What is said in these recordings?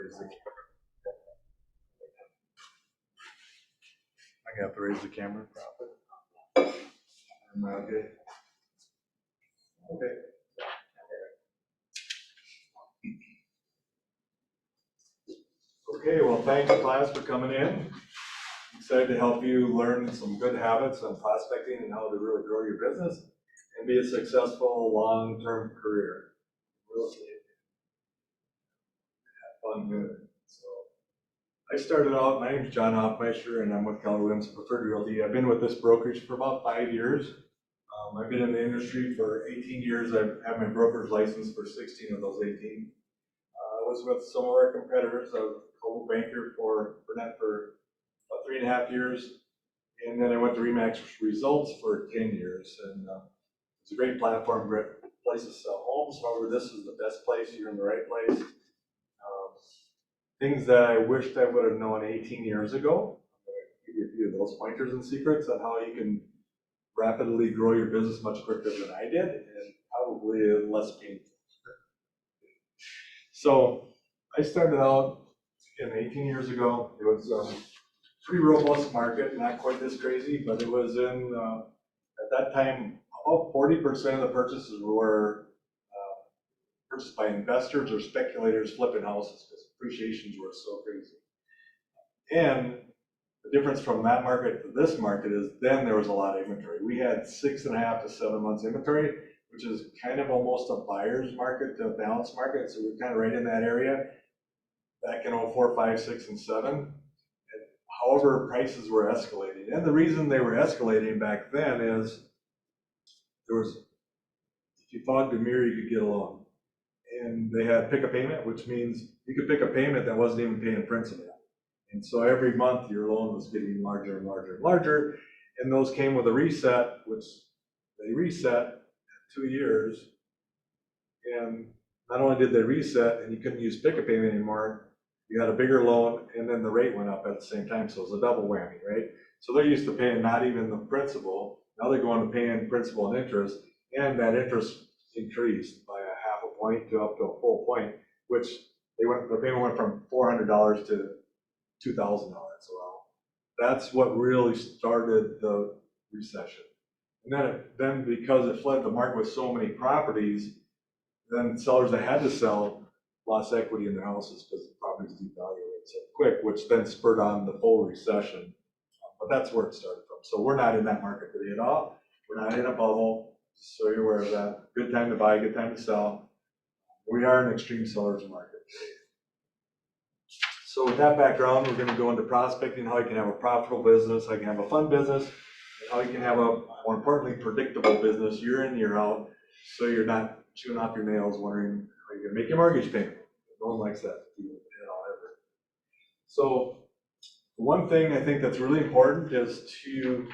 raise the camera. I'm gonna have to raise the camera properly. Okay. Okay. Okay, well, thanks class for coming in. Excited to help you learn some good habits on prospecting and how to really grow your business and be a successful long-term career in real estate. Have fun doing it. So I started out, my name is John Hoffmeister, and I'm with Keller Williams Preferred Realty. I've been with this brokerage for about 5 years. I've been in the industry for 18 years. I've had my broker's license for 16 of those 18. I was with some of our competitors. I was a global banker for about 3.5 years. And then I went to Remax Results for 10 years. And it's a great platform, great place to sell homes. However, this is the best place. You're in the right place. Things that I wished I would have known 18 years ago. I'm going to give you a few of those pointers and secrets on how you can rapidly grow your business much quicker than I did, and probably less painful. So I started out 18 years ago. It was a pretty robust market, not quite this crazy, but it was in, at that time, about 40% of the purchases were purchased by investors or speculators flipping houses because appreciations were so crazy. And the difference from that market to this market is then there was a lot of inventory. We had 6.5 to 7 months inventory, which is kind of almost a buyer's market to a balanced market. So we're kind of right in that area back in 04, 5, 6, and 7. And however, prices were escalating. And the reason they were escalating back then is there was, if you fogged a mirror, you could get a loan. And they had pick a payment, which means you could pick a payment that wasn't even paying principal. And so every month your loan was getting larger and larger and larger. And those came with a reset, which they reset at 2 years. And not only did they reset and you couldn't use pick a payment anymore, you got a bigger loan and then the rate went up at the same time. So it was a double whammy, right? So they're used to paying not even the principal. Now they're going to paying principal and interest, and that interest increased by a half a point to up to a full point, which their payment went from $400 to $2,000. Well, that's what really started the recession. And then because it flooded the market with so many properties, then sellers that had to sell lost equity in their houses because the properties devaluated so quick, which then spurred on the full recession. But that's where it started from. So we're not in that market today at all. We're not in a bubble, just so you're aware of that. Good time to buy, good time to sell. We are an extreme seller's market today. So with that background, we're going to go into prospecting, how you can have a profitable business, how you can have a fun business, and how you can have a, more importantly, predictable business year in, year out, so you're not chewing off your nails wondering how you're going to make your mortgage payment. No one likes that ever. So one thing I think that's really important is to,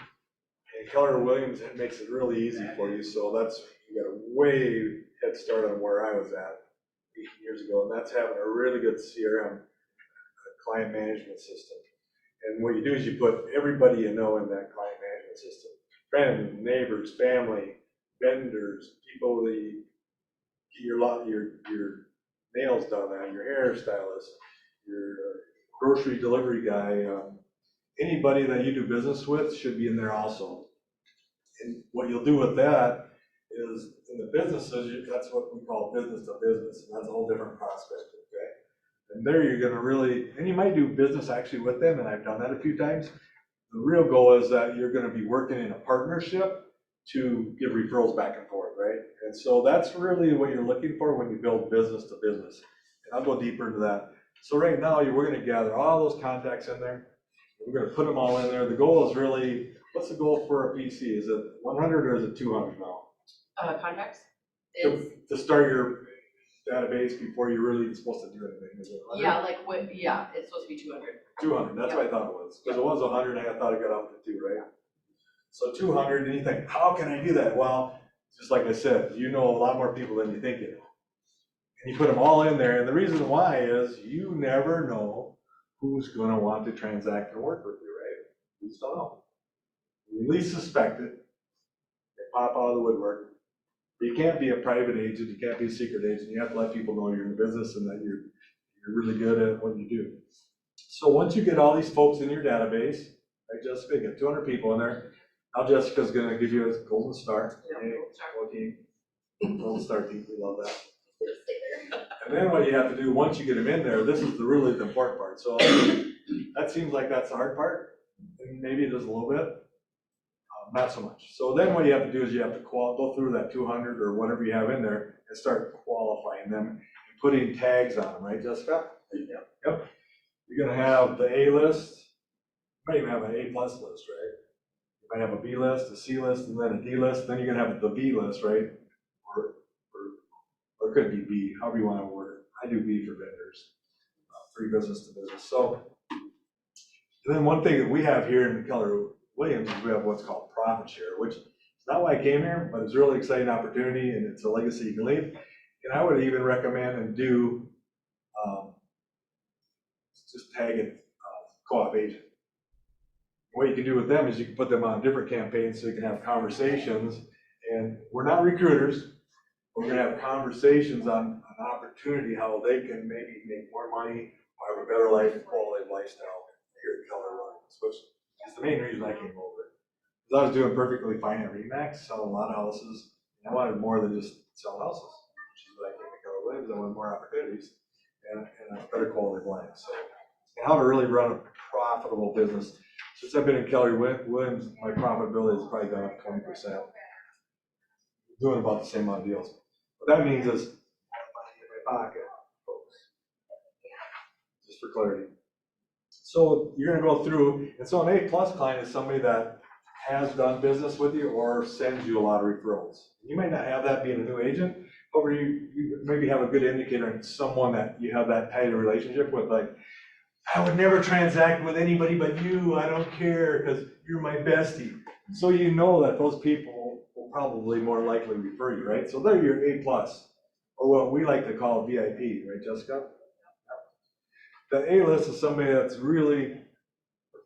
and Keller Williams makes it really easy for you, so that's, you got a way head start on where I was at 18 years ago, and that's having a really good CRM, client management system. And what you do is you put everybody you know in that client management system. Friends, neighbors, family, vendors, people that you get your nails done on, your hairstylist, your grocery delivery guy, anybody that you do business with should be in there also. And what you'll do with that is in the businesses, that's what we call business to business, and that's a whole different prospect. And there you're going to really, and you might do business actually with them, and I've done that a few times. The real goal is that you're going to be working in a partnership to give referrals back and forth, right? And so that's really what you're looking for when you build business to business. And I'll go deeper into that. So right now, we're going to gather all those contacts in there. We're going to put them all in there. The goal is really, what's the goal for a PC? Is it 100 or is it 200 now? Contacts? To start your database before you're really supposed to do anything, is it 100? Yeah, it's supposed to be 200. 200, that's what I thought it was. Because it was 100 and I thought it got up to 2, right? So 200, and you think, how can I do that? Well, just like I said, you know a lot more people than you think you know. And you put them all in there, and the reason why is you never know who's going to want to transact and work with you, right? You just don't know. You least suspect it, they pop out of the woodwork. You can't be a private agent, you can't be a secret agent. You have to let people know you're in the business and that you're you're really good at what you do. So once you get all these folks in your database, like Jessica, you get 200 people in there. Now Jessica's gonna give you a golden star. Yep, Hey, golden star. go team. Golden star team, we love that. Just stay there. And then what you have to do, once you get them in there, this is really the important part. So that seems like that's the hard part, and maybe it is a little bit, not so much. So then what you have to do is you have to go through that 200 or whatever you have in there and start qualifying them and putting tags on them, right, Jessica? Yep. You're gonna have the A list, you might even have an A plus list, right? You might have a B list, a C list, and then a D list, then you're gonna have the B list, right? Or it could be B, however you wanna word it. I do B for vendors, free business to business. So, and then one thing that we have here in Keller Williams is we have what's called profit share, which is not why I came here, but it's a really exciting opportunity and it's a legacy you can leave. And I would even recommend and do, just tag it co-op agent. What you can do with them is you can put them on different campaigns so you can have conversations. And we're not recruiters. We're gonna have conversations on an opportunity, how they can maybe make more money, or have a better life, quality of lifestyle here at Keller Williams, which is the main reason I came over. Because I was doing perfectly fine at Remax, selling a lot of houses, and I wanted more than just sell houses, which is what I came to Keller Williams. I wanted more opportunities and a better quality of life. So, and how to really run a profitable business. Since I've been in Keller Williams, my profitability has probably gone up 20%. Doing about the same amount of deals. What that means is money in my pocket, folks. Just for clarity. So you're gonna go through, and so an A plus client is somebody that has done business with you or sends you a lot of referrals. You might not have that being a new agent, but where you maybe have a good indicator in someone that you have that tight a relationship with, like, I would never transact with anybody but you, I don't care, because you're my bestie. So you know that those people will probably more likely refer you, right? So they're your A plus, or what we like to call VIP, right, Jessica? The A list is somebody that's really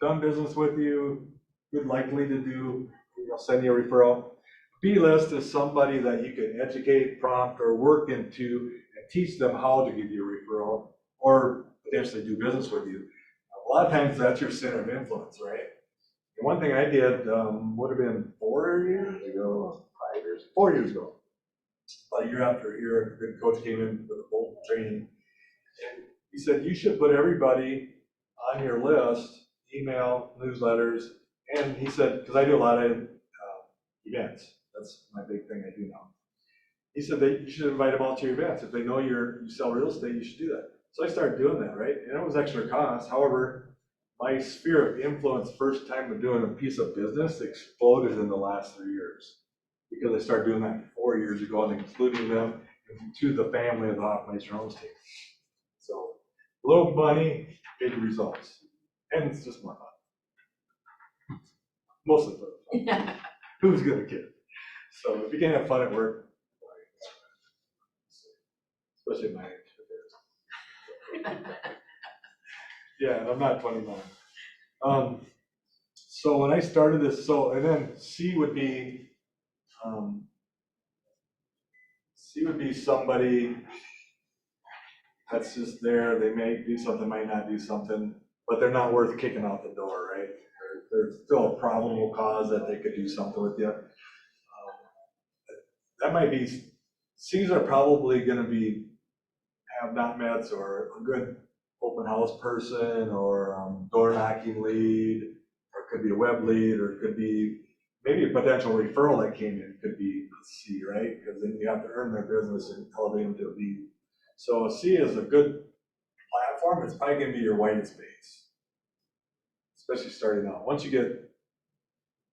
done business with you, good likely to do, send you a referral. B list is somebody that you can educate, prompt, or work into and teach them how to give you a referral or potentially do business with you. A lot of times that's your center of influence, right? And one thing I did would have been 4 years ago, 5 years, 4 years ago. About a year after a year, a good coach came in with a full training. And he said, you should put everybody on your list, email, newsletters. And he said, because I do a lot of events. That's my big thing I do now. He said that you should invite them all to your events. If they know you sell real estate, you should do that. So I started doing that, right? And it was extra cost. However, my sphere of influence, first time of doing a piece of business, exploded in the last 3 years. Because I started doing that 4 years ago and including them to the family of the Hoffmeister homes team. So little money, big results. And it's just more fun. Mostly fun. Who's gonna kid? So if you can't have fun at work, especially at my age. Yeah, and I'm not 29. So when I started this, and then C would be somebody that's just there. They may do something, might not do something, but they're not worth kicking out the door, right? They're still a probable cause that they could do something with you. That might be, C's are probably gonna be have not mets or a good open house person or door knocking lead, or it could be a web lead, or it could be maybe a potential referral that came in could be a C, right? Because then you have to earn their business and elevate them to a B. So a C is a good platform. It's probably gonna be your whitest space, especially starting out. Once you get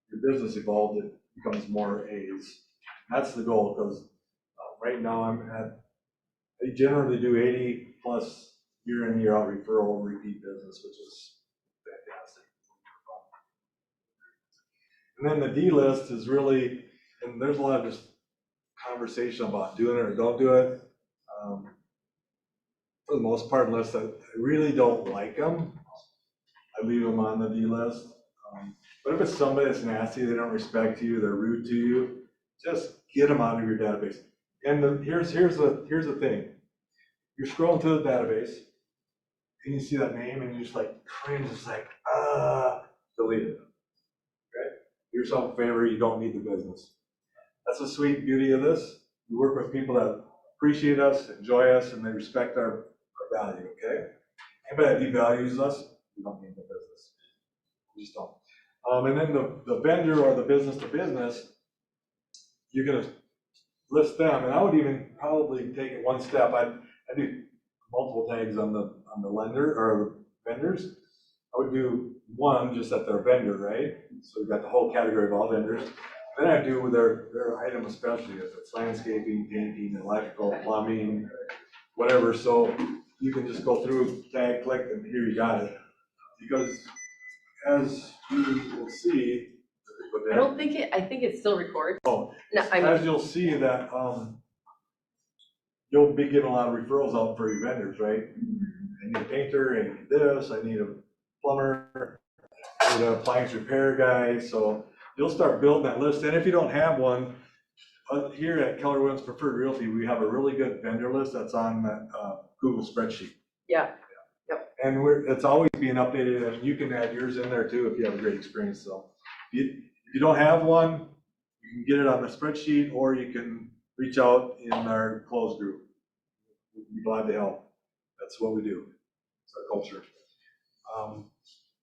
your business evolved, it becomes more A's. That's the goal, because right now I generally do 80 plus year in, year out referral, repeat business, which is fantastic. And then the D list is really, and there's a lot of just conversation about doing it or don't do it. For the most part, unless I really don't like them, I leave them on the D list. But if it's somebody that's nasty, they don't respect you, they're rude to you, just get them out of your database. And here's the thing. You're scrolling through the database, and you see that name and you just like cringe, it's like, delete it. Okay? Do yourself a favor, you don't need the business. That's the sweet beauty of this. We work with people that appreciate us, enjoy us, and they respect our value, okay? Anybody that devalues us, we don't need the business. We just don't. And then the vendor or the business to business, you're gonna list them, and I would even probably take it one step. I do multiple tags on the lender or the vendors. I would do one just at their vendor, right? So we've got the whole category of all vendors. Then I do their item of specialty, if it's landscaping, painting, electrical, plumbing, whatever. So you can just go through, tag, click, and here you got it. Because as you will see, I don't think I think it still records. Oh, No, I mean, as you'll see that you'll be getting a lot of referrals out for your vendors, right? I need a painter, I need this, I need a plumber, I need an appliance repair guy. So you'll start building that list. And if you don't have one, here at Keller Williams Preferred Realty, we have a really good vendor list that's on that Google spreadsheet. yeah. Yep. And it's always being updated, and you can add yours in there too if you have a great experience. So if you don't have one, you can get it on the spreadsheet, or you can reach out in our closed group. We'd be glad to help. That's what we do. It's our culture.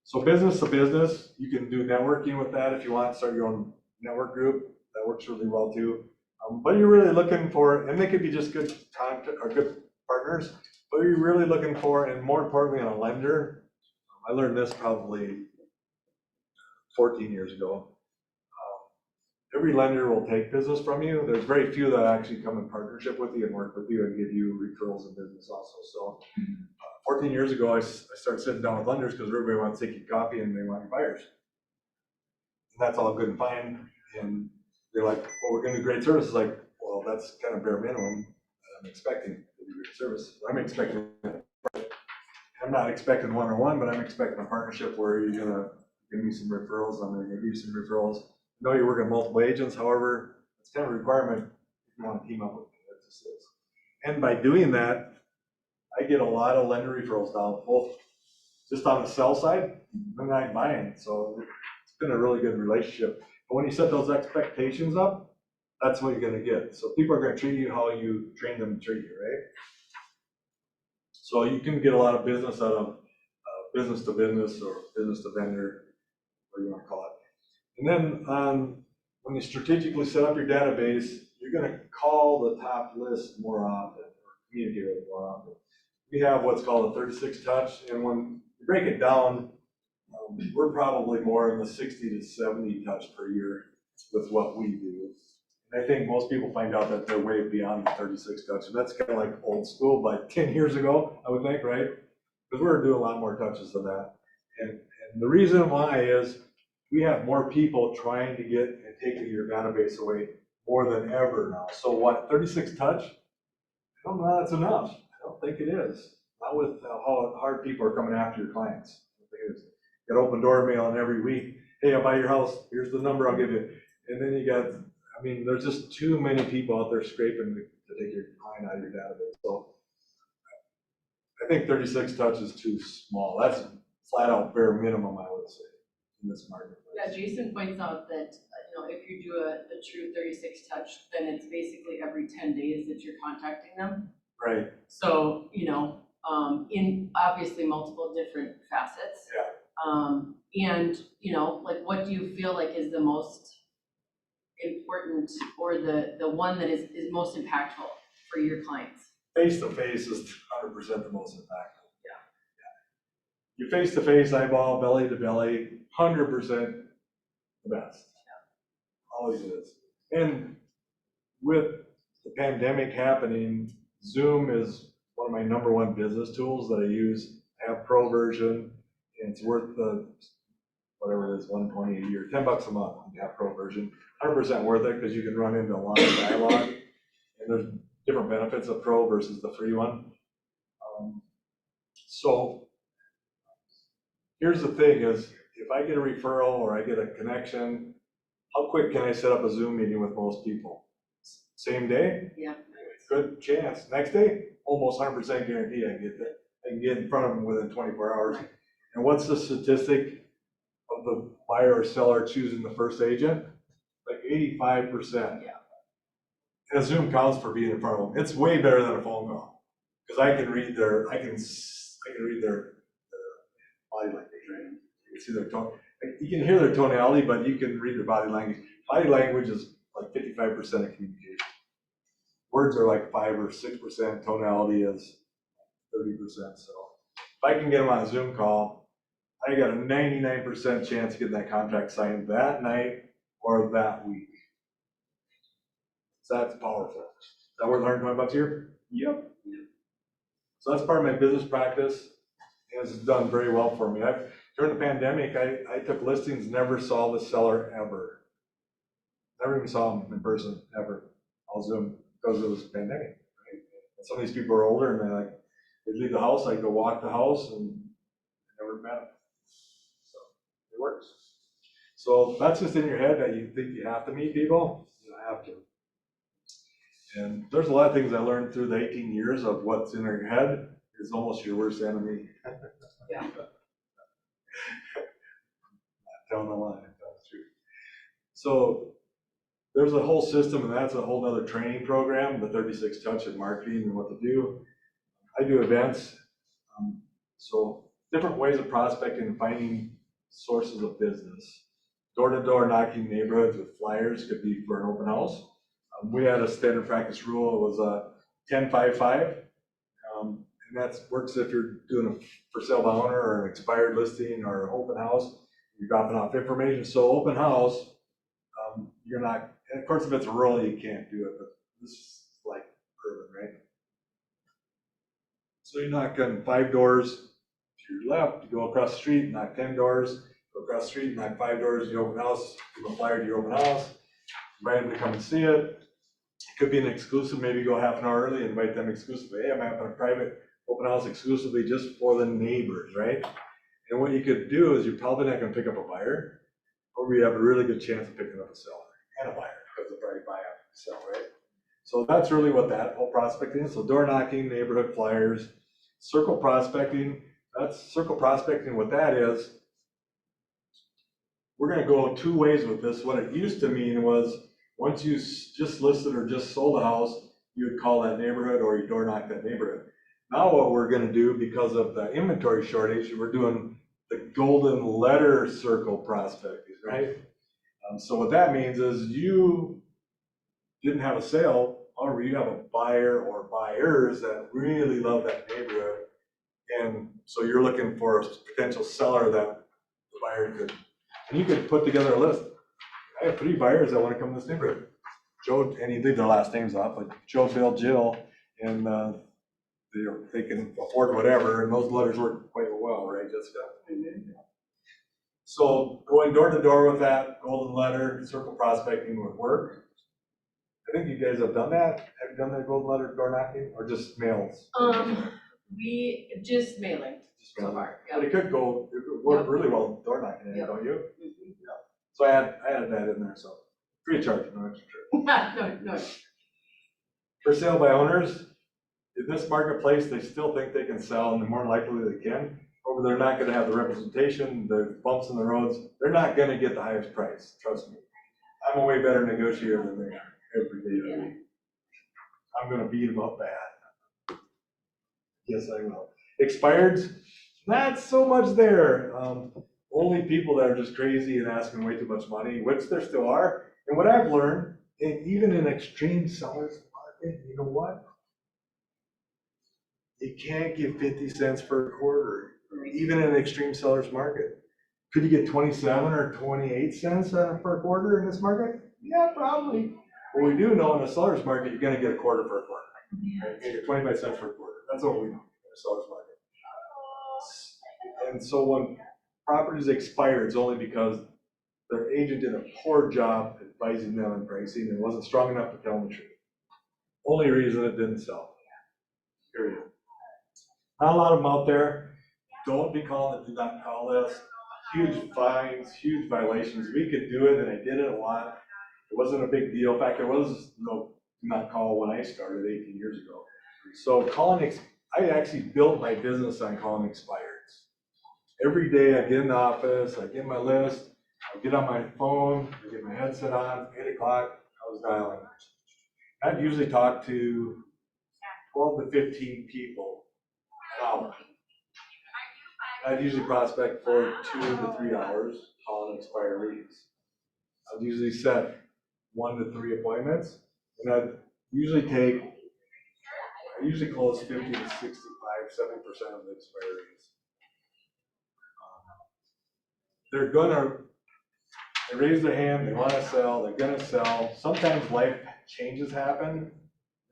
So business to business, you can do networking with that if you want to start your own network group. That works really well too. But you're really looking for, and they could be just good or good partners, but you're really looking for, and more importantly, a lender. I learned this probably 14 years ago. Every lender will take business from you. There's very few that actually come in partnership with you and work with you and give you referrals in business also. So 14 years ago, I started sitting down with lenders because everybody wants to take your copy and they want your buyers. And that's all good and fine. And they're like, well, we're going to do great service. It's like, well, that's kind of bare minimum that I'm expecting to do great service. I'm not expecting one-on-one, but I'm expecting a partnership where you're going to give me some referrals. I'm going to give you some referrals. I know you're working with multiple agents, however, it's kind of a requirement if you want to team up with me. That just is. And by doing that, I get a lot of lender referrals now, both just on the sell side and not buying. So it's been a really good relationship. But when you set those expectations up, that's what you're going to get. So people are going to treat you how you train them to treat you, right? So you can get a lot of business out of business to business or business to vendor, whatever you want to call it. And then when you strategically set up your database, you're going to call the top list more often, or communicate with it more often. We have what's called a 36 touch, and when you break it down, we're probably more in the 60 to 70 touch per year with what we do. And I think most people find out that they're way beyond the 36 touch, and that's kind of like old school, like 10 years ago, I would think, right? Because we're doing a lot more touches than that. And the reason why is we have more people trying to get and take your database away more than ever now. So what, 36 touch? I don't know that's enough. I don't think it is. Not with how hard people are coming after your clients. I don't think it is. You got open door mail and every week, hey, I'll buy your house, here's the number I'll give you. And then you got, I mean, there's just too many people out there scraping to take your client out of your database. So I think 36 touch is too small. That's flat out bare minimum, I would say, in this marketplace. Yeah, Jason points out that, if you do a true 36 touch, then it's basically every 10 days that you're contacting them. Right. So, in obviously multiple different facets. Yeah. And, like, what do you feel like is the most important, or the one that is most impactful for your clients? Face to face is 100% the most impactful. Yeah. Your face to face, eyeball, belly to belly, 100% the best. Yeah. Always is. And with the pandemic happening, Zoom is one of my #1 business tools that I use. I have pro version, and it's worth the, whatever it is, $120 a year, $10 a month. You have pro version, 100% worth it, because you can run into a lot of dialogue, and there's different benefits of pro versus the free one. So here's the thing is, if I get a referral or I get a connection, how quick can I set up a Zoom meeting with most people? Same day? Yeah. Good chance. Next day, almost 100% guarantee I get I can get in front of them within 24 hours. And what's the statistic of the buyer or seller choosing the first agent? Like 85%. Yeah. And a Zoom counts for being in front of them. It's way better than a phone call. Because I can read their, I can read their body language, right? You can see their tone. You can hear their tonality, but you can read their body language. Body language is like 55% of communication. Words are like 5 or 6%. Tonality is 30%. So if I can get them on a Zoom call, I got a 99% chance of getting that contract signed that night or that week. So that's powerful. Is that worth $120 a year? Yep. So that's part of my business practice. And it's done very well for me. During the pandemic, I took listings, never saw the seller ever. Never even saw them in person, ever. All Zoom, because it was a pandemic. Right? And some of these people are older and they'd leave the house, I'd go walk the house and I never met them. So it works. So that's just in your head that you think you have to meet people, you have to. And there's a lot of things I learned through the 18 years of what's in your head is almost your worst enemy. Yeah. Not telling a lie, that's true. So there's a whole system, and that's a whole other training program, the 36 touch in marketing and what to do. I do events, so different ways of prospecting and finding sources of business. Door-to-door knocking neighborhoods with flyers could be for an open house. We had a standard practice rule, it was a 10-5-5. And that works if you're doing a for sale by owner or an expired listing or an open house. You're dropping off information. So open house, you're not, and of course if it's rural, you can't do it, but this is like urban, right? So you knock on 5 doors to your left, you go across the street, knock 10 doors, go across the street, knock 5 doors, you open house, give a flyer to your open house, invite them to come and see it. It could be an exclusive, maybe go half an hour early, invite them exclusively. Hey, I'm having a private open house exclusively just for the neighbors, right? And what you could do is you're probably not gonna pick up a buyer, or you have a really good chance of picking up a seller and a buyer, because they'll probably buy after you sell, right? So that's really what that whole prospecting is. So door knocking, neighborhood flyers, circle prospecting. That's circle prospecting. What that is, we're gonna go 2 ways with this. What it used to mean was once you just listed or just sold a house, you would call that neighborhood or you door knock that neighborhood. Now what we're gonna do, because of the inventory shortage, we're doing the golden letter circle prospecting, right? So what that means is you didn't have a sale, or you have a buyer or buyers that really love that neighborhood. And so you're looking for a potential seller that the buyer could, and you could put together a list. I have 3 buyers that want to come to this neighborhood. Joe, and you leave their last names off, but Joe, Bill, Jill, and they can afford whatever, and those letters work quite well, right, Jessica? Mm-hmm. So going door to door with that golden letter, circle prospecting would work. I think you guys have done that. Have you done that golden letter door knocking, or just mails? We just mailing Just so mailing. far. But it could work really well door knocking, Yep. don't you? Mm-hmm. Yeah. So I added that in there, so free of charge, no extra charge. No. For sale by owners, in this marketplace, they still think they can sell, and the more likely they can. Or they're not gonna have the representation, the bumps in the roads, they're not gonna get the highest price, trust me. I'm a way better negotiator than they are every day. Yeah. I'm gonna beat them up bad. Yes, I will. Expireds, not so much there. Only people that are just crazy and asking way too much money, which there still are. And what I've learned, and even in extreme sellers market, you know what? You can't get 50 cents per quarter, even in an extreme seller's market. Could you get 27 or 28 cents per quarter in this market? Yeah, probably. What we do know in a seller's market, you're gonna get a quarter per quarter. Right? You're gonna get 25 cents per quarter. That's what we know in a seller's market. And so when properties expire, it's only because their agent did a poor job advising them on pricing and wasn't strong enough to tell them the truth. Only reason it didn't sell. Period. Not a lot of them out there. Don't be calling it, do not call this. Huge fines, huge violations. We could do it, and I did it a lot. It wasn't a big deal. In fact, there was no do not call when I started 18 years ago. So calling, I actually built my business on calling expireds. Every day I get in the office, I get my list, I get on my phone, I get my headset on, 8 o'clock, I was dialing. I'd usually talk to 12 to 15 people an hour. I'd usually prospect for 2 to 3 hours calling expirees. I'd usually set 1 to 3 appointments, and I usually close 50 to 65, 70% of the expirees. They raise their hand, they wanna sell, they're gonna sell. Sometimes life changes happen,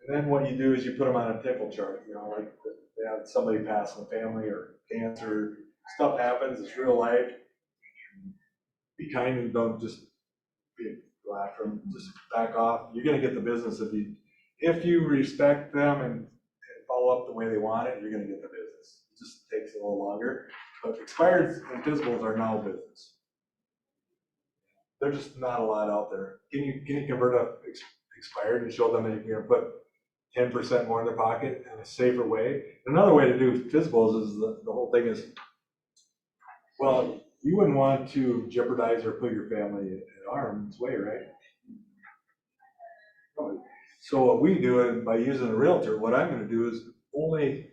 and then what you do is you put them on a tickle chart, like they have somebody pass in the family or cancer, stuff happens, it's real life. Be kind and don't just go after them, just back off. You're gonna get the business if you respect them and follow up the way they want it, you're gonna get the business. It just takes a little longer, but expireds and physicals are now business. There's just not a lot out there. Can you convert a expired and show them that you're gonna put 10% more in their pocket in a safer way? Another way to do physicals is the whole thing is, well, you wouldn't want to jeopardize or put your family in harm's way, right? So what we do, and by using a realtor, what I'm gonna do is only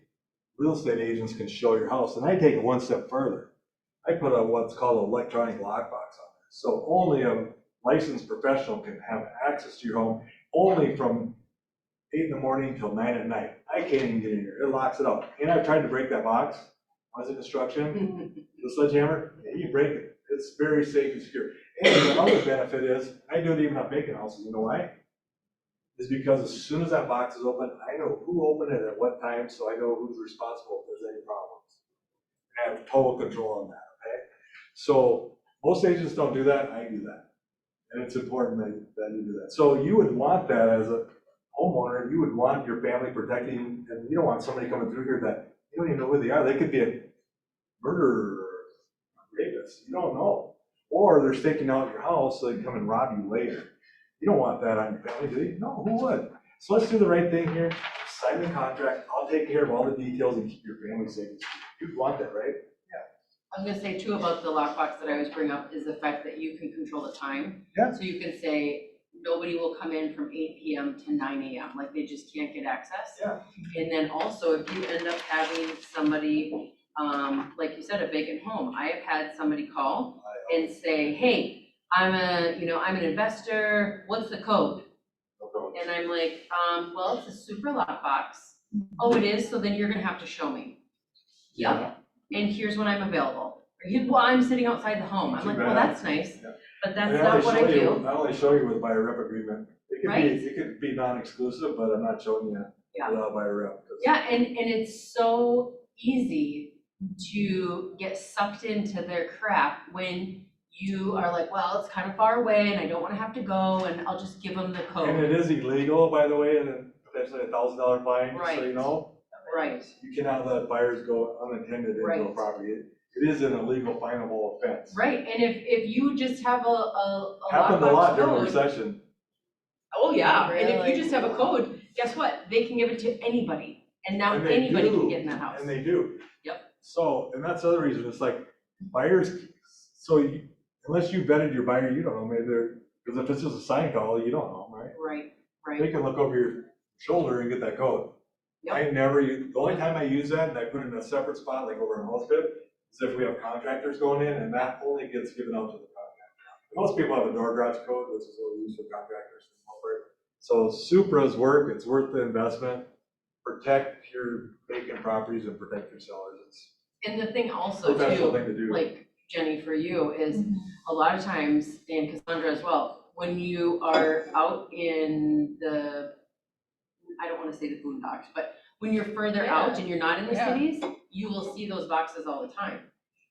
real estate agents can show your house, and I take it one step further. I put what's called an electronic lockbox on there. So only a licensed professional can have access to your home, only from 8 in the morning till 9 at night. I can't even get in here, it locks it up. And I've tried to break that box, when I was in construction, the sledgehammer, you break it. It's very safe and secure. And the other benefit is, I do it even on vacant houses, you know why? Is because as soon as that box is open, I know who opened it at what time, so I know who's responsible if there's any problems. I have total control on that, okay? So most agents don't do that, I do that. And it's important that you do that. So you would want that as a homeowner, you would want your family protecting, and you don't want somebody coming through here that you don't even know who they are. They could be a murderer or a rapist, you don't know. Or they're staking out your house so they can come and rob you later. You don't want that on your family, do you? No, who would? So let's do the right thing here. Sign the contract. I'll take care of all the details and keep your family safe. You'd want that, right? Yeah. I was gonna say too about the lockbox that I always bring up is the fact that you can control the time. Yeah. So you can say, nobody will come in from 8 PM to 9 AM, like they just can't get access. Yeah. And then also, if you end up having somebody, like you said, a vacant home, I have had somebody call and say, hey, I'm an investor, what's the code? And I'm like, well, it's a super lockbox. Oh, it is, so then you're gonna have to show me. Yep, and here's when I'm available. Well, I'm sitting outside the home. I'm like, well, that's nice, but that's not what I do. I only show you with buyer rep agreement. Right. It could be non-exclusive, but I'm not showing you without buyer rep. Yeah, and it's so easy to get sucked into their crap when you are like, well, it's kind of far away and I don't want to have to go and I'll just give them the code. And it is illegal, by the way, and potentially $1,000 fine, just so you know. Right. You cannot let buyers go unattended into a property. It is an illegal, finable offense. Right, and if you just have a happened a lot during the code, recession. Oh, yeah, Really? and if you just have a code, guess what? They can give it to anybody, and now anybody can get in that house. And they do. Yep. So, and that's the other reason, it's like buyers, unless you vetted your buyer, you don't know, because if it's just a sign call, you don't know, right? Right. They can look over your shoulder and get that code. Yep. The only time I use that, and I put it in a separate spot, like over in Hosted, is if we have contractors going in, and that only gets given out to the contractor. Most people have a door garage code, which is what we use for contractors. So Supra's work, it's worth the investment. Protect your vacant properties and protect your sellers. And the thing also Professional too, thing to do. like Jenny, for you, is a lot of times, and Cassandra as well, when you are out in the, I don't want to say the boondocks, but when you're further out and you're not in the cities, you will see those boxes all the time.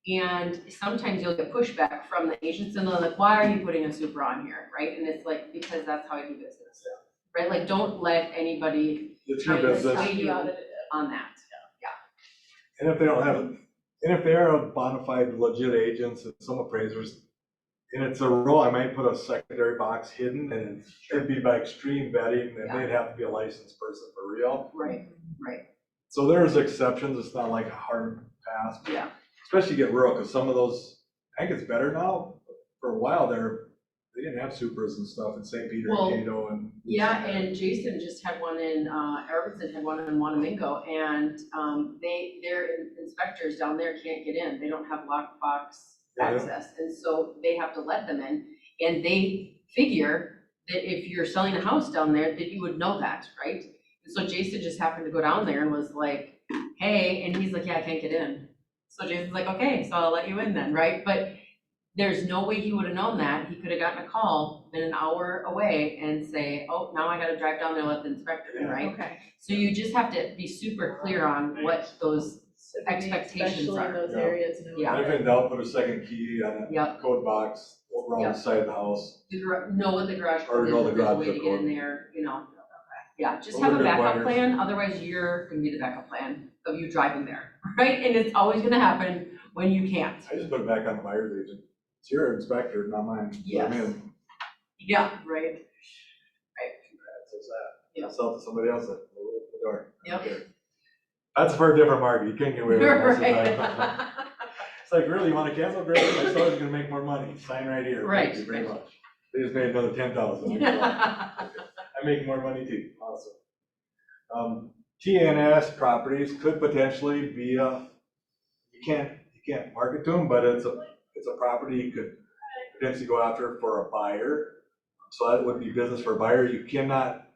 And sometimes you'll get pushback from the agents and they're like, why are you putting a super on here, right? And it's like, because that's how I do business, right? Like, don't let anybody It's your try to business. sway you on that. And if they don't have it, and if they are a bona fide legit agents and some appraisers, and it's a row, I might put a secondary box hidden, and it'd be by extreme vetting, and they'd have to be a licensed person for real. Right. So there's exceptions, it's not like a hard pass. Yeah. Especially get rural, because some of those, I think it's better now. For a while there, they didn't have Supras and stuff in St. Peter Well, and Cato and. Yeah, and Jason just had one in, Erickson had one in Wanamingo, and, their inspectors down there can't get in, they don't have lockbox Yeah. access, and so they have to let them in, and they figure that if you're selling a house down there, that you would know that, right? And so Jason just happened to go down there and was like, hey, and he's like, yeah, I can't get in. So Jason's like, okay, so I'll let you in then, right? But there's no way he would have known that. He could have gotten a call, been an hour away and say, oh, now I gotta drive down there and let the inspector in, right? Okay. So you just have to be super clear on what those, So maybe Expectations especially are. in those Yeah. areas. Yeah. If in doubt, put a second key on a yep, code box around Yep. the side of the house. know what the garage Or code is, know the if there's a garage way to get in code. there, you know. Yeah, just Those have are a good backup pointers. plan, otherwise you're gonna be the backup plan of you driving there, right? And it's always gonna happen when you can't. I just put it back on the buyer's agent. It's your inspector, not mine. Let 'em Yes. in. Yeah, right. That's so sad. Yep. Sell it to somebody else, like, we'll open the door. Yep. Okay. That's for a different market, you can't get away with it most of the time. Right. It's like, really, you wanna cancel? Great, my seller's gonna make more money, sign right here. Right, Thank you very right. much. They just made another 10,000. I make more money too, awesome. TNS properties could potentially be you can't market to them, but it's a property you could potentially go after for a buyer. So that would be business for a buyer. You cannot,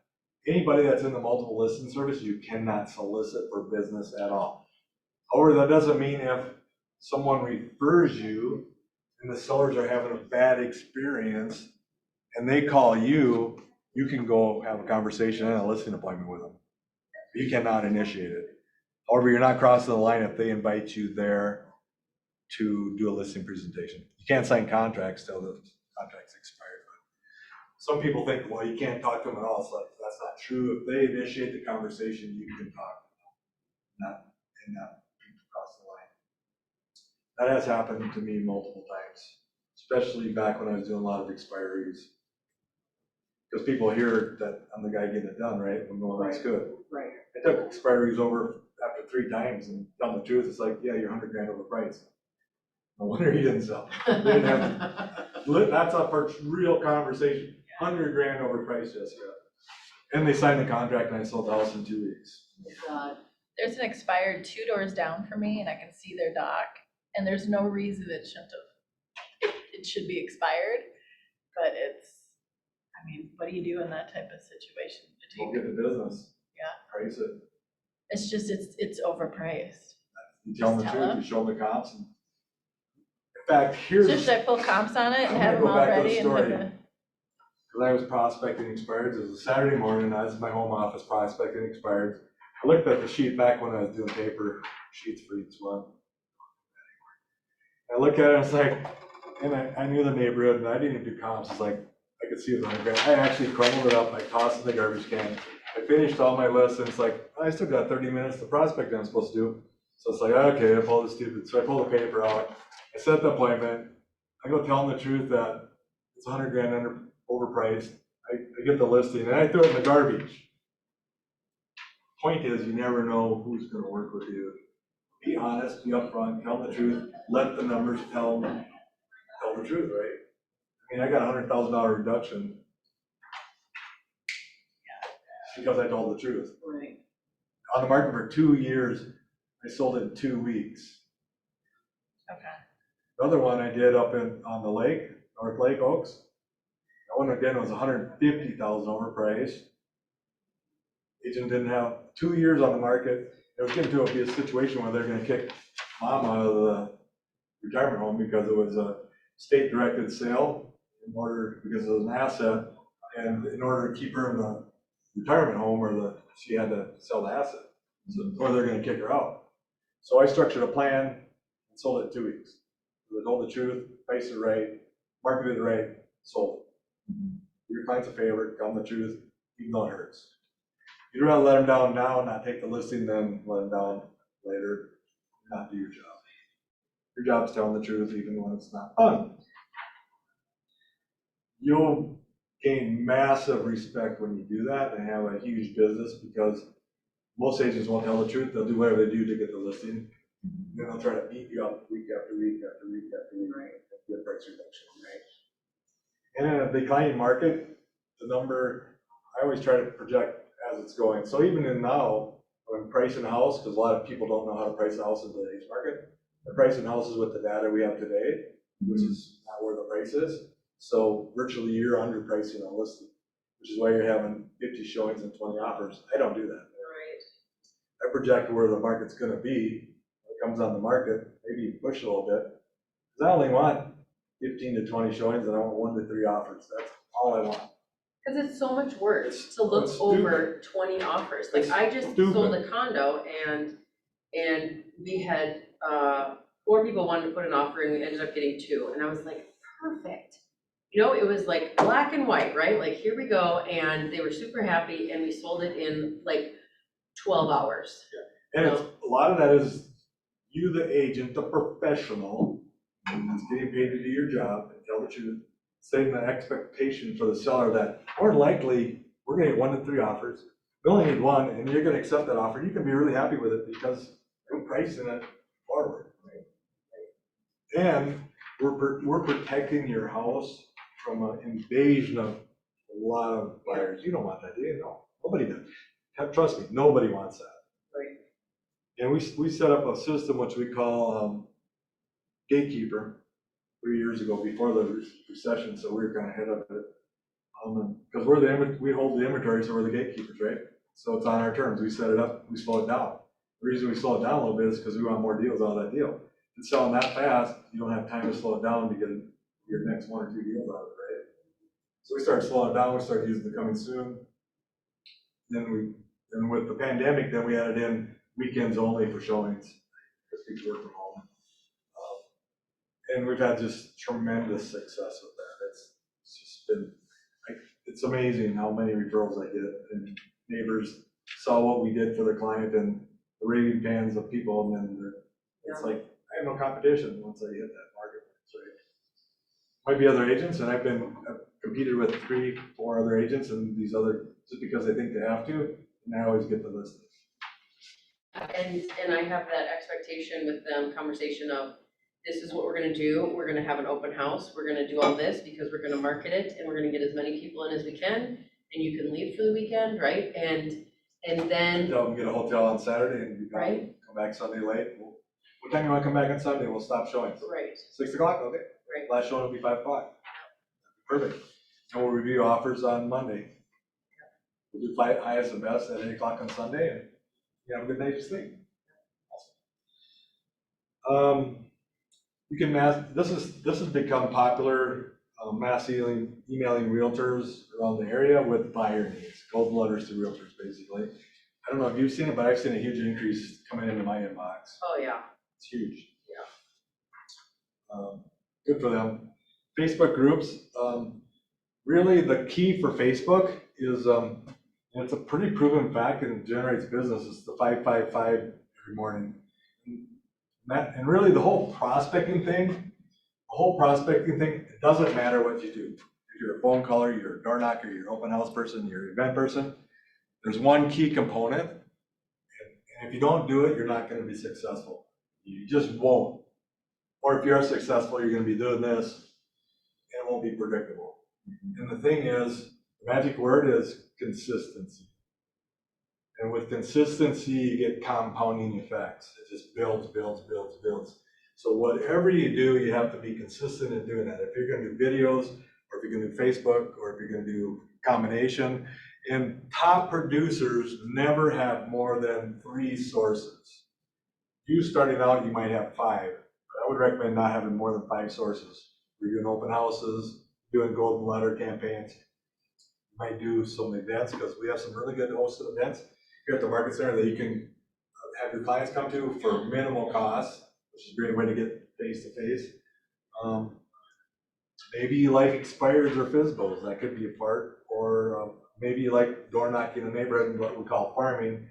anybody that's in the multiple listing service, you cannot solicit for business at all. However, that doesn't mean if someone refers you and the sellers are having a bad experience and they call you, you can go have a conversation and a listing appointment with them. You cannot initiate it. However, you're not crossing the line if they invite you there to do a listing presentation. You can't sign contracts till the contract's expired. Some people think, well, you can't talk to them at all. It's like, that's not true. If they initiate the conversation, you can talk to them, not cross the line. That has happened to me multiple times, especially back when I was doing a lot of expiries. Because people hear that I'm the guy getting it done, right? I'm going, that's good. Right. I took expiries over after 3 times and tell them the truth, it's like, yeah, you're $100,000 overpriced. No wonder you didn't sell. They didn't have, that's a first real conversation, $100,000 overpriced, Jessica. And they signed the contract and I sold the house in 2 weeks. God. There's an expired 2 doors down from me and I can see their dock and there's no reason it shouldn't have, it should be expired, but it's, I mean, what do you do in that type of situation? Go get the business. Yeah. Price it. It's just, it's overpriced. You tell them the Just truth, tell you show them the comps. In fact, here's, So should I pull comps on it I'm and have gonna them go all back to the ready and have story. the, because I was prospecting expireds, it was a Saturday morning, I was in my home office prospecting expireds. I looked at the sheet back when I was doing paper sheets for each one. I looked at it, I was like, and I knew the neighborhood, and I didn't even do comps, it's like, I could see it on the ground. I actually crumbled it up, I tossed it in the garbage can. I finished all my lists, and it's like, I still got 30 minutes to prospect I'm supposed to do. So it's like, okay, I pulled the stupid, so I pulled the paper out, I set the appointment, I go tell them the truth that it's $100,000 overpriced. I get the listing and I throw it in the garbage. Point is, you never know who's gonna work with you. Be honest, be upfront, tell the truth, let the numbers tell the truth, right? I mean, I got $100,000 reduction because I told the truth. Right. On the market for 2 years, I sold it in 2 weeks. okay. The other one I did up on the lake, North Lake Oaks. That one again was $150,000 overpriced. Agent didn't have 2 years on the market. It was getting to be a situation where they're gonna kick mom out of the retirement home because it was a state-directed sale because it was an asset. And in order to keep her in the retirement home she had to sell the asset. So, or they're gonna kick her out. So I structured a plan and sold it in 2 weeks. I told the truth, priced it right, marketed it right, sold it. Do your clients a favor, tell them the truth, even though it hurts. You'd rather let them down now, not take the listing, than let them down later, not do your job. Your job's telling the truth even when it's not fun. You'll gain massive respect when you do that and have a huge business because most agents won't tell the truth. They'll do whatever they do to get the listing. Then they'll try to beat you up week after week after week after week, Right. and get price reduction, right? And in a declining market, the number, I always try to project as it's going. So even in now, when pricing a house, because a lot of people don't know how to price a house in today's market, the pricing houses with the data we have today, which is not where the price is. So virtually you're underpricing a listing, which is why you're having 50 showings and 20 offers. I don't do that. Right. I project where the market's gonna be when it comes on the market, maybe push a little bit. Because I only want 15 to 20 showings and I want 1 to 3 offers. That's all I want. Because it's so much work It's- to look it's over 20 offers. Like, It's I just stupid. sold a condo and we had, 4 people wanted to put an offer and we ended up getting 2. And I was like, perfect. You know, it was like black and white, right? Like, here we go. And they were super happy and we sold it in like 12 hours. And it's, a lot of that is you, the agent, the professional, that's getting paid to do your job and tell the truth, setting the expectation for the seller that more than likely, we're gonna get 1 to 3 offers. We only need 1, and you're gonna accept that offer. You can be really happy with it because we're pricing it forward. And we're protecting your house from an invasion of a lot of buyers. You don't want that, do you? No, nobody does. Trust me, nobody wants that. Right. And we set up a system which we call gatekeeper 3 years ago before the recession, so we were kind of ahead of it. Because we hold the inventory, so we're the gatekeepers, right? So it's on our terms. We set it up, we slow it down. The reason we slow it down a little bit is because we want more deals out of that deal. If it's selling that fast, you don't have time to slow it down to get your next 1 or 2 deals out of it, right? So we started slowing it down, we started using the coming soon. Then with the pandemic, then we added in weekends only for showings, because people work from home. And we've had just tremendous success with that. It's just been, it's amazing how many referrals I get, and neighbors saw what we did for the client and the raving fans of people, and then it's like, I have no competition once I hit that marketplace, right? Might be other agents, and I've competed with 3, 4 other agents, and these other, just because they think they have to, and I always get the listings. And I have that expectation with them, conversation of, this is what we're gonna do, we're gonna have an open house, we're gonna do all this because we're gonna market it, and we're gonna get as many people in as we can, and you can leave for the weekend, right? And then, Tell them get a hotel on Saturday and right, come back Sunday late. What time you wanna come back on Sunday? We'll stop showing. right, 6 o'clock, okay? Right. Last showing will be 5 o'clock. Perfect. And we'll review offers on Monday. We'll do highest and best at 8 o'clock on Sunday, and you have a good night's sleep. You can this has become popular, mass emailing realtors around the area with buyer needs, cold letters to realtors, basically. I don't know if you've seen it, but I've seen a huge increase coming into my inbox. oh, yeah. It's huge. Yeah. Good for them. Facebook groups, really the key for Facebook is, and it's a pretty proven fact and it generates business, it's the 555 every morning. And really the whole prospecting thing, it doesn't matter what you do. If you're a phone caller, you're a door knocker, you're an open house person, you're an event person, there's one key component, and if you don't do it, you're not gonna be successful. You just won't. Or if you are successful, you're gonna be doing this, and it won't be predictable. And the thing is, the magic word is consistency. And with consistency, you get compounding effects. It just builds. So whatever you do, you have to be consistent in doing that. If you're gonna do videos, or if you're gonna do Facebook, or if you're gonna do combination, and top producers never have more than 3 sources. You starting out, you might have 5, but I would recommend not having more than 5 sources. You're doing open houses, doing golden letter campaigns. You might do some events, because we have some really good hosted events here at the Market Center that you can have your clients come to for minimal cost, which is a great way to get face to face. Maybe you like expires or FISBOs, that could be a part, or maybe you like door knocking in the neighborhood and what we call farming.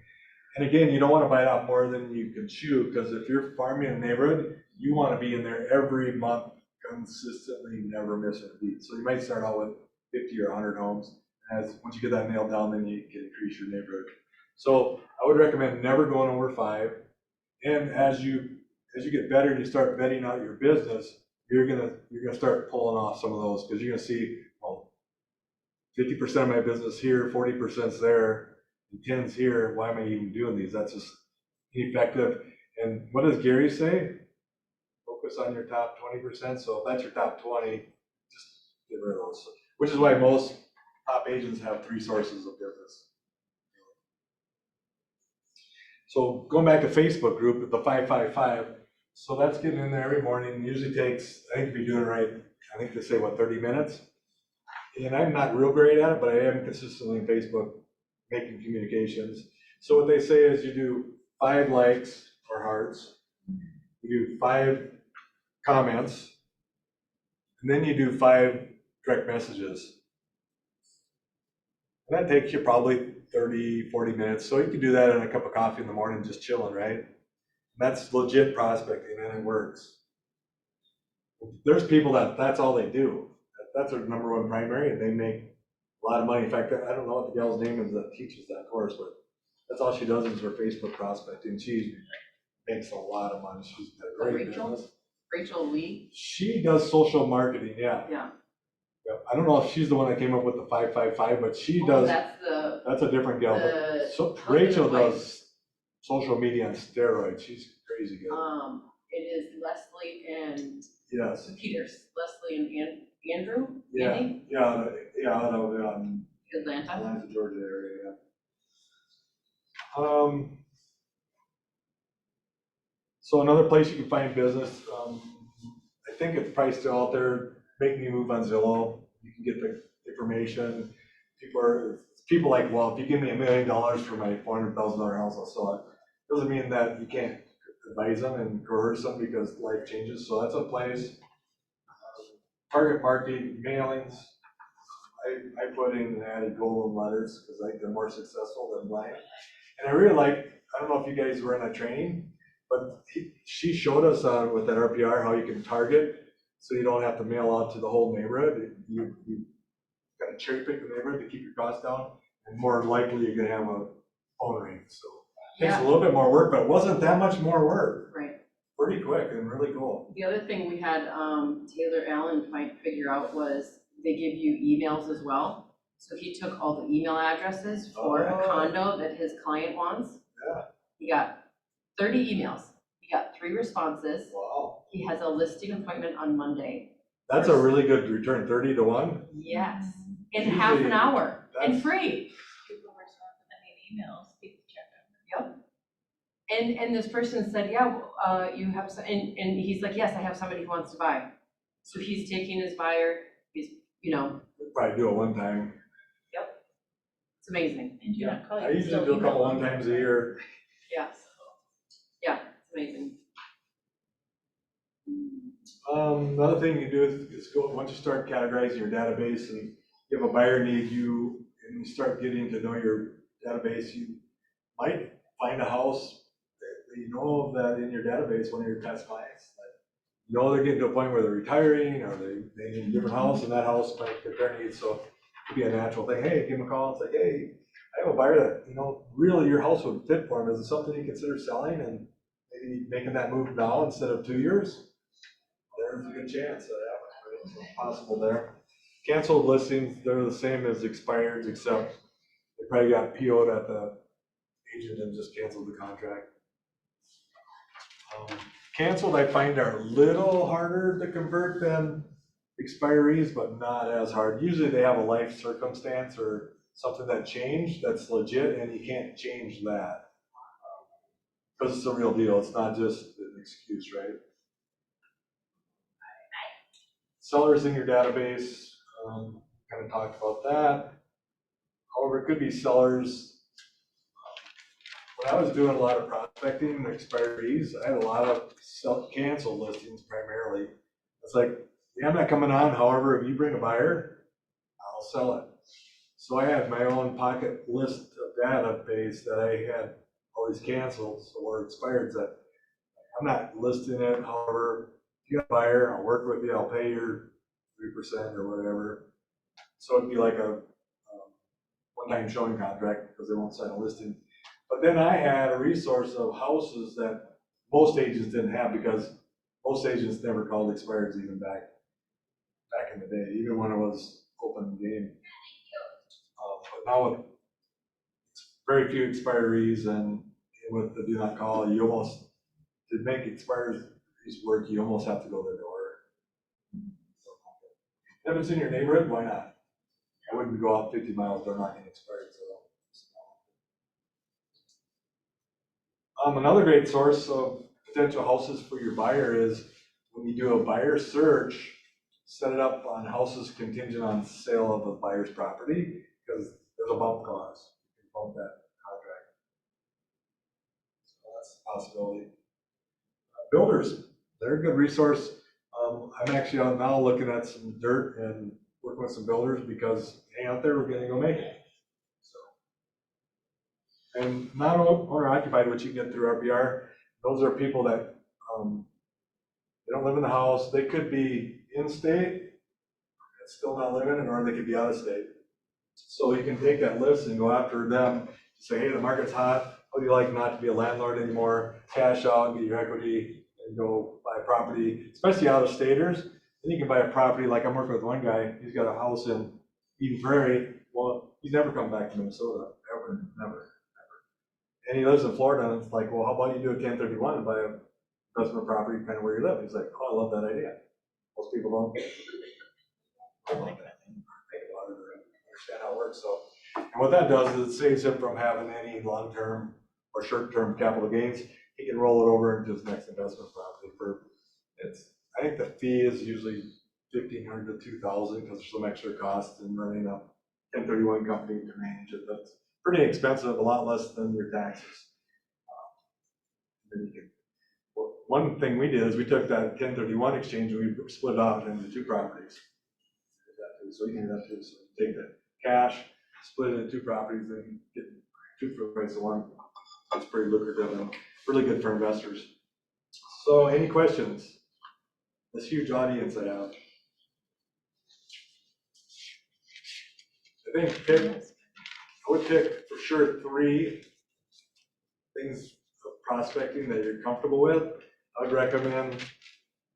And again, you don't want to bite off more than you can chew, because if you're farming in a neighborhood, you want to be in there every month consistently, never miss a beat. So you might start out with 50 or 100 homes. Once you get that nailed down, then you can increase your neighborhood So I would recommend never going over 5. And as you get better and you start vetting out your business, you're gonna start pulling off some of those, because you're gonna see, well, 50% of my business here, 40%'s there, and 10's here. Why am I even doing these? That's just ineffective. And what does Gary say? Focus on your top 20%. So if that's your top 20, just get rid of those. Which is why most top agents have 3 sources of business. So going back to Facebook group, the 555. So that's getting in there every morning. Usually takes, I think if you're doing it right, I think they say, what, 30 minutes? And I'm not real great at it, but I am consistently in Facebook making communications. So what they say is you do 5 likes or hearts, you do 5 comments, and then you do 5 direct messages. And that takes you probably 30, 40 minutes. So you can do that in a cup of coffee in the morning, just chilling, right? And that's legit prospecting, and it works. There's people that's all they do. That's their number 1 primary, and they make a lot of money. In fact, I don't know what the gal's name is that teaches that course, but that's all she does is her Facebook prospecting. She makes a lot of money. She's got a great business. Rachel Lee? She does social marketing, yeah. Yeah. Yeah. I don't know if she's the one that came up with the 555, but she Oh, does. that's a different gal. But husband Rachel and wife. does social media on steroids. She's crazy good. It is Leslie and Yes. Peters, Leslie and Andrew, Yeah. Andy, Yeah. Out of Atlanta. Atlanta, Georgia area. Yeah. So another place you can find business. I think it's probably still out there. Make Me Move on Zillow. You can get the information. People like, well, if you give me $1 million for my $400,000 house, I'll sell it. Doesn't mean that you can't advise them and coerce them, because life changes. So that's a place. Target marketing, mailings. I put in and added golden letters because I think they're more successful than blank. And I really like, I don't know if you guys were in that training, but she showed us with that RPR how you can target, so you don't have to mail out to the whole neighborhood. You kind of cherry pick the neighborhood to keep your costs down, and more likely you're gonna have a phone ring. So it takes a little bit more work, but it wasn't that much more work. Right. Pretty quick and really cool. The other thing we had Taylor Allen figure out was they give you emails as well. So he took all the email addresses for a condo that his client wants. Yeah. He got 30 emails. He got 3 responses. Wow. He has a listing appointment on Monday. That's a really good return, 30 to 1. Yes, in half an hour, and free. People were sending emails, people check them. Yep. And this person said, yeah, you have, and he's like, yes, I have somebody who wants to buy. So he's taking his buyer, he's, Probably do it one time. it's amazing. And do not call you. I usually do a couple 1 times a year. Yes. Yeah, it's amazing. Another thing you do is go, once you start categorizing your database and you have a buyer need, and you start getting to know your database, you might find a house that you know that in your database, one of your past clients, they're getting to a point where they're retiring, or they need a different house, and that house might fit their needs. So it could be a natural thing. Hey, give them a call and say, hey, I have a buyer that, really your house would fit for them. Is it something you consider selling, and maybe making that move now instead of 2 years? There's a good chance that happens, right? It's possible there. Canceled listings, they're the same as expireds, except they probably got PO'd at the agent and just canceled the contract. Canceled, I find, are a little harder to convert than expirees, but not as hard. Usually they have a life circumstance or something that changed that's legit, and you can't change that. Because it's a real deal, it's not just an excuse, right? Sellers in your database, kind of talked about that. However, it could be sellers. When I was doing a lot of prospecting and expirees, I had a lot of canceled listings primarily. It's like, yeah, I'm not coming on. However, if you bring a buyer, I'll sell it. So I had my own pocket list of database that I had all these cancels or expireds that I'm not listing it. However, if you got a buyer, I'll work with you. I'll pay your 3% or whatever. So it'd be like a one-time showing contract because they won't sign a listing. But then I had a resource of houses that most agents didn't have, because most agents never called expireds even back in the day, even when it was open game. But now with very few expiries and with the do not call, you almost, to make expiries work, you almost have to go to the door. If it's in your neighborhood, why not? I wouldn't go out 50 miles door knocking expired, so. Another great source of potential houses for your buyer is when you do a buyer search, set it up on houses contingent on sale of a buyer's property, because there's a bump clause. You can bump that contract. So that's a possibility. Builders, they're a good resource. I'm actually out now looking at some dirt and working with some builders, because hey, out there, we're gonna go make it. So, and not owner occupied, which you get through RBR, those are people that, they don't live in the house. They could be in state and still not living, or they could be out of state. So you can take that list and go after them, say, hey, the market's hot. How do you like not to be a landlord anymore? Cash out, get your equity, and go buy a property, especially out of staters. Then you can buy a property, like I'm working with one guy, he's got a house in Eden Prairie. Well, he's never come back to Minnesota, ever, never. And he lives in Florida, and it's like, well, how about you do a 1031 and buy a investment property kind of where you live? He's like, oh, I love that idea. Most people don't think about it or understand how it works. So, and what that does is it saves him from having any long-term or short-term capital gains. He can roll it over into his next investment property for, I think the fee is usually $1,500 to $2,000, because there's some extra costs in running a 1031 company to manage it. That's pretty expensive, a lot less than your taxes. Then you can, one thing we did is we took that 1031 exchange and we split it out into two properties. So you can do that too. So you take the cash, split it into two properties, and get two for the price of one. It's pretty lucrative and really good for investors. So any questions? This huge audience I have. I think I would pick for sure 3 things of prospecting that you're comfortable with. I would recommend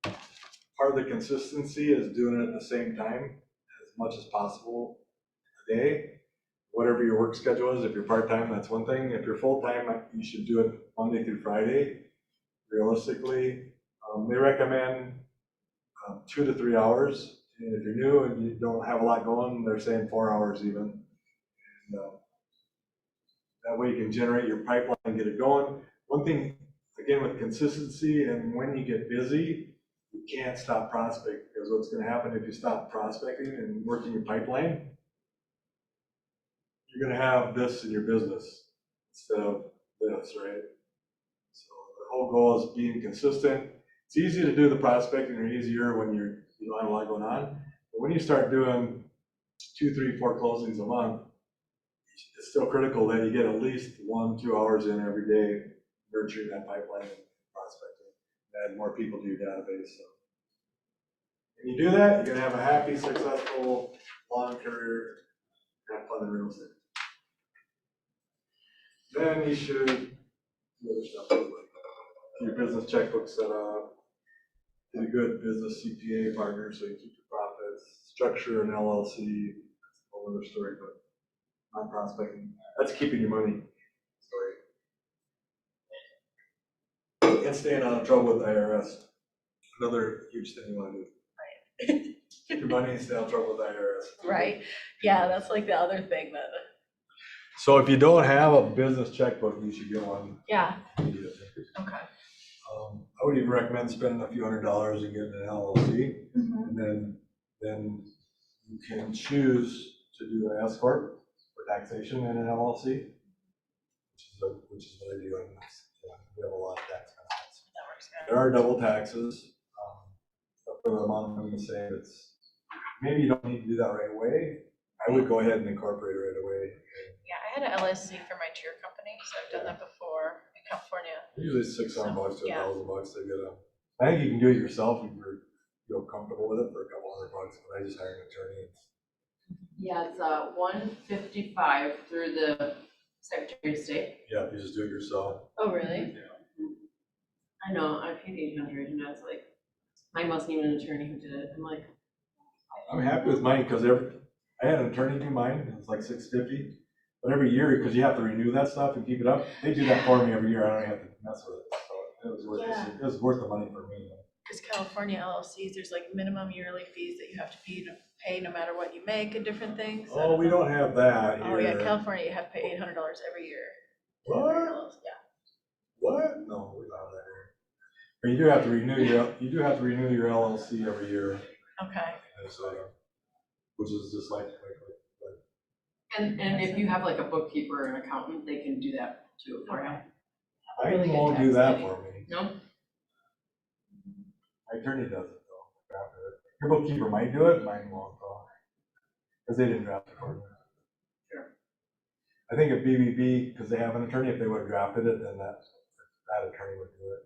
part of the consistency is doing it at the same time as much as possible a day. Whatever your work schedule is, if you're part-time, that's one thing. If you're full-time, you should do it Monday through Friday. Realistically, they recommend 2 to 3 hours. And if you're new and you don't have a lot going, they're saying 4 hours even. And that way you can generate your pipeline and get it going. One thing, again, with consistency and when you get busy, you can't stop prospecting, because what's going to happen if you stop prospecting and working your pipeline, you're going to have this in your business instead of this, right? So the whole goal is being consistent. It's easy to do the prospecting, or easier when you don't have a lot going on. But when you start doing 2, 3, 4 closings a month, it's still critical that you get at least 1, 2 hours in every day nurturing that pipeline and prospecting. Add more people to your database. So when you do that, you're going to have a happy, successful, long career, have fun in real estate. Then you should do other stuff like your business checkbook set up, get a good business CPA partner so you keep your profits, structure an LLC. That's a whole other story, but not prospecting. That's keeping your money. Story. And staying out of trouble with the IRS. Another huge thing you want to do. Right. Keep your money and stay out of trouble with the IRS. Right. Yeah, that's like the other thing that. So if you don't have a business checkbook, you should get one. Yeah. Okay. I would even recommend spending a few $100s and getting an LLC. Mm-hmm. And then you can choose to do an S corp for taxation in an LLC, which is what I do. We have a lot of tax benefits. That works good. There are double taxes, but for the amount of money you save, it's maybe you don't need to do that right away. I would go ahead and incorporate it right away. Yeah, I had an LSC for my cheer company, so I've done that before in California. Usually $600 to yeah. $1,000 to get a. I think you can do it yourself if you feel comfortable with it for a couple $100, but I just hired an attorney. Yeah, it's $155 through the Secretary of State. Yeah, you just do it yourself. Oh, really? I know, I paid 800 and I was like, mine wasn't even an attorney who did it. I'm like, I'm happy with mine because I had an attorney do mine, it was like $650. But every year, because you have to renew that stuff and keep it up, they do that for me every year. I don't have to mess with it. So it was worth Yeah. it was worth the money for me. Because California LLCs, there's like minimum yearly fees that you have to pay no matter what you make and different things. I Oh, we know. don't have that here. Oh, yeah, California, you have to pay $800 every year. What? Yeah. What? No, we don't have that here. But you do have to renew your LLC every year. Okay. Which is just like and if you have like a bookkeeper or an accountant, they can do that too for you. I Really good won't do tax that lady. for me. No? My attorney does it though. Your bookkeeper might do it, mine won't though. Because they didn't draft it for me. Sure. I think if BBB, because they have an attorney, if they would have drafted it, then that attorney would do it.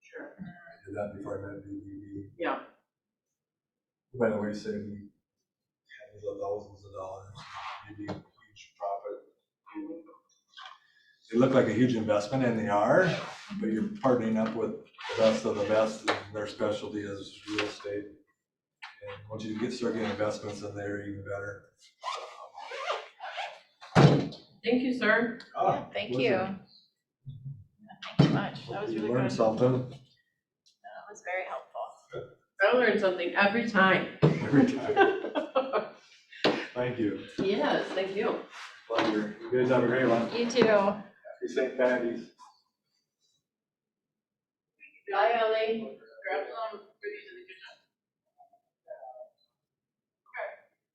Sure. I did that before I met BBB. Yeah. By the way, saved me tens of thousands of dollars. Maybe a huge profit. They look like a huge investment, and they are, but you're partnering up with the best of the best, and their specialty is real estate. And once you start getting investments in there, even better. Thank you, sir. Yeah, thank you. Pleasure. Thank you much. That was You really learned good. something That was very helpful. I learn something every time. every time. Thank you. Yes, thank you. Pleasure. You guys have a great one. You too. Happy St. Patty's. Bye, Ellie. Grab some.